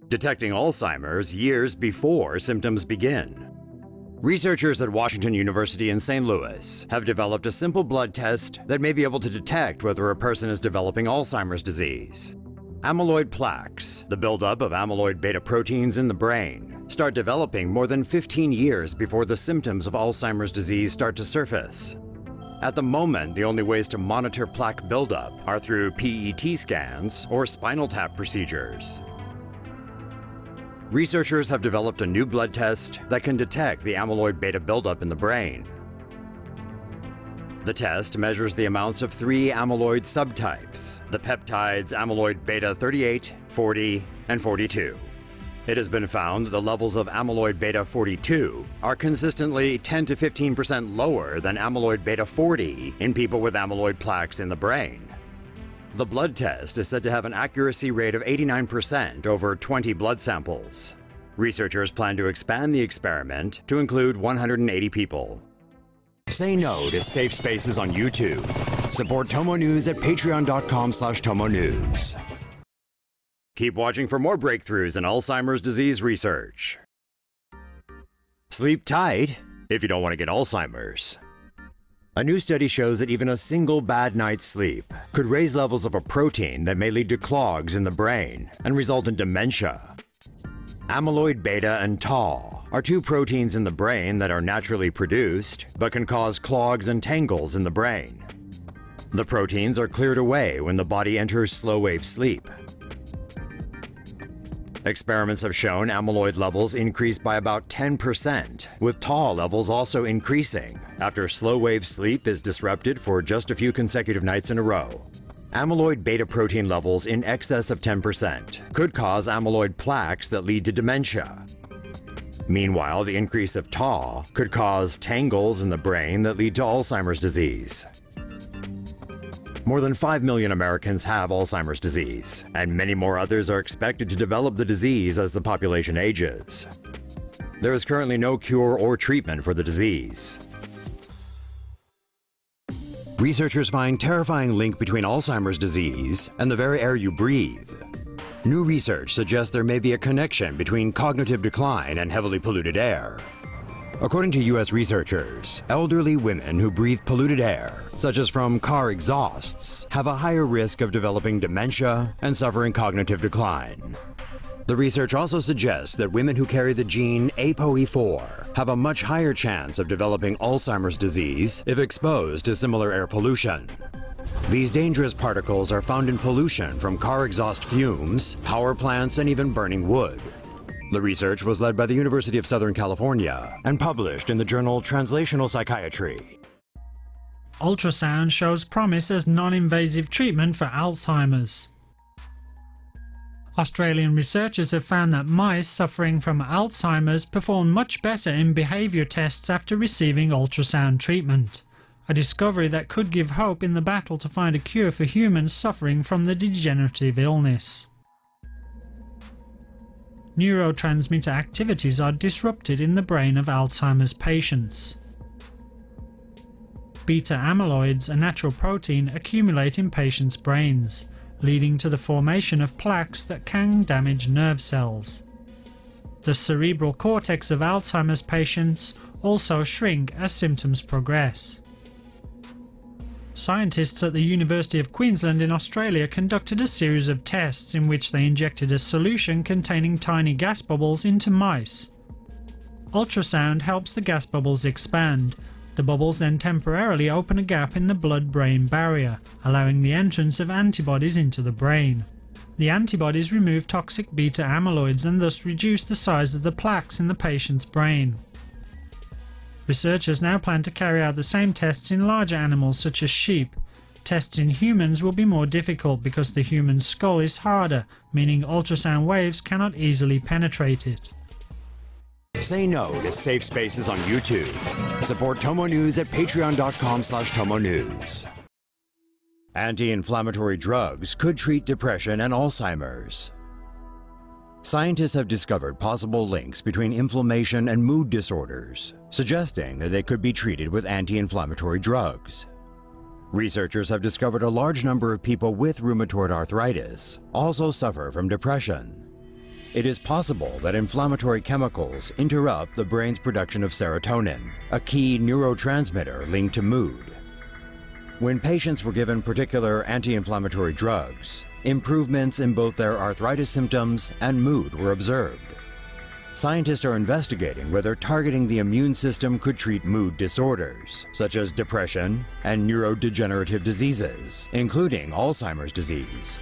detecting Alzheimer's years before symptoms begin. Researchers at Washington University in St. Louis have developed a simple blood test that may be able to detect whether a person is developing Alzheimer's disease. Amyloid plaques, the buildup of amyloid beta proteins in the brain, start developing more than 15 years before the symptoms of Alzheimer's disease start to surface. At the moment, the only ways to monitor plaque buildup are through PET scans or spinal tap procedures. Researchers have developed a new blood test that can detect the amyloid beta buildup in the brain. The test measures the amounts of 3 amyloid subtypes, the peptides amyloid beta 38, 40, and 42. It has been found that the levels of amyloid beta 42 are consistently 10 to 15% lower than amyloid beta 40 in people with amyloid plaques in the brain. The blood test is said to have an accuracy rate of 89% over 20 blood samples. Researchers plan to expand the experiment to include 180 people. Say no to safe spaces on YouTube. Support TomoNews at patreon.com/TomoNews. Keep watching for more breakthroughs in Alzheimer's disease research. Sleep tight if you don't want to get Alzheimer's. A new study shows that even a single bad night's sleep could raise levels of a protein that may lead to clogs in the brain and result in dementia. Amyloid beta and tau are 2 proteins in the brain that are naturally produced but can cause clogs and tangles in the brain. The proteins are cleared away when the body enters slow-wave sleep. Experiments have shown amyloid levels increase by about 10%, with tau levels also increasing after slow-wave sleep is disrupted for just a few consecutive nights in a row. Amyloid beta protein levels in excess of 10% could cause amyloid plaques that lead to dementia. Meanwhile, the increase of tau could cause tangles in the brain that lead to Alzheimer's disease. More than 5 million Americans have Alzheimer's disease, and many more others are expected to develop the disease as the population ages. There is currently no cure or treatment for the disease. Researchers find terrifying link between Alzheimer's disease and the very air you breathe. New research suggests there may be a connection between cognitive decline and heavily polluted air. According to U.S. researchers, elderly women who breathe polluted air, such as from car exhausts, have a higher risk of developing dementia and suffering cognitive decline. The research also suggests that women who carry the gene ApoE4 have a much higher chance of developing Alzheimer's disease if exposed to similar air pollution. These dangerous particles are found in pollution from car exhaust fumes, power plants, and even burning wood. The research was led by the University of Southern California and published in the journal Translational Psychiatry. Ultrasound shows promise as non-invasive treatment for Alzheimer's. Australian researchers have found that mice suffering from Alzheimer's perform much better in behaviour tests after receiving ultrasound treatment, a discovery that could give hope in the battle to find a cure for humans suffering from the degenerative illness. Neurotransmitter activities are disrupted in the brain of Alzheimer's patients. Beta amyloids, a natural protein, accumulate in patients' brains, leading to the formation of plaques that can damage nerve cells. The cerebral cortex of Alzheimer's patients also shrink as symptoms progress. Scientists at the University of Queensland in Australia conducted a series of tests in which they injected a solution containing tiny gas bubbles into mice. Ultrasound helps the gas bubbles expand. The bubbles then temporarily open a gap in the blood-brain barrier, allowing the entrance of antibodies into the brain. The antibodies remove toxic beta amyloids and thus reduce the size of the plaques in the patient's brain. Researchers now plan to carry out the same tests in larger animals such as sheep. Tests in humans will be more difficult because the human skull is harder, meaning ultrasound waves cannot easily penetrate it. Say no to safe spaces on YouTube. Support TomoNews at patreon.com/TomoNews. Anti-inflammatory drugs could treat depression and Alzheimer's. Scientists have discovered possible links between inflammation and mood disorders, suggesting that they could be treated with anti-inflammatory drugs. Researchers have discovered a large number of people with rheumatoid arthritis also suffer from depression. it is possible that inflammatory chemicals interrupt the brain's production of serotonin, a key neurotransmitter linked to mood. When patients were given particular anti-inflammatory drugs, improvements in both their arthritis symptoms and mood were observed. Scientists are investigating whether targeting the immune system could treat mood disorders, such as depression and neurodegenerative diseases, including Alzheimer's disease.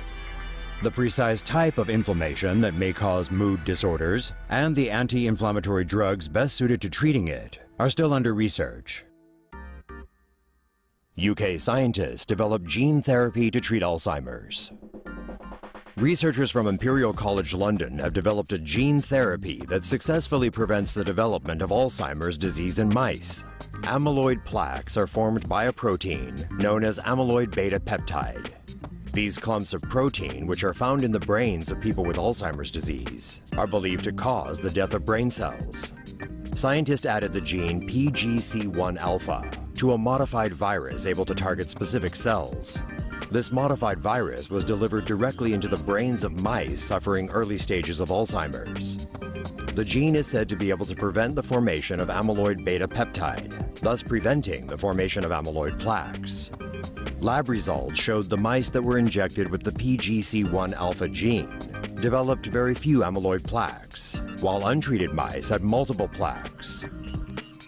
The precise type of inflammation that may cause mood disorders and the anti-inflammatory drugs best suited to treating it are still under research. UK scientists develop gene therapy to treat Alzheimer's. Researchers from Imperial College London have developed a gene therapy that successfully prevents the development of Alzheimer's disease in mice. Amyloid plaques are formed by a protein known as amyloid beta peptide. These clumps of protein, which are found in the brains of people with Alzheimer's disease, are believed to cause the death of brain cells. Scientists added the gene PGC1 alpha to a modified virus able to target specific cells. This modified virus was delivered directly into the brains of mice suffering early stages of Alzheimer's. The gene is said to be able to prevent the formation of amyloid beta peptide, thus preventing the formation of amyloid plaques. Lab results showed the mice that were injected with the PGC1 alpha gene developed very few amyloid plaques, while untreated mice had multiple plaques.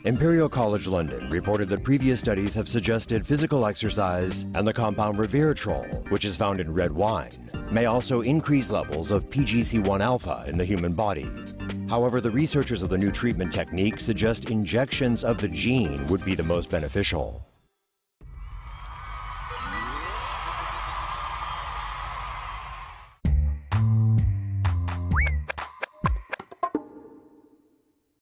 Imperial College London reported that previous studies have suggested physical exercise and the compound resveratrol, which is found in red wine, may also increase levels of PGC1 alpha in the human body. However, the researchers of the new treatment technique suggest injections of the gene would be the most beneficial.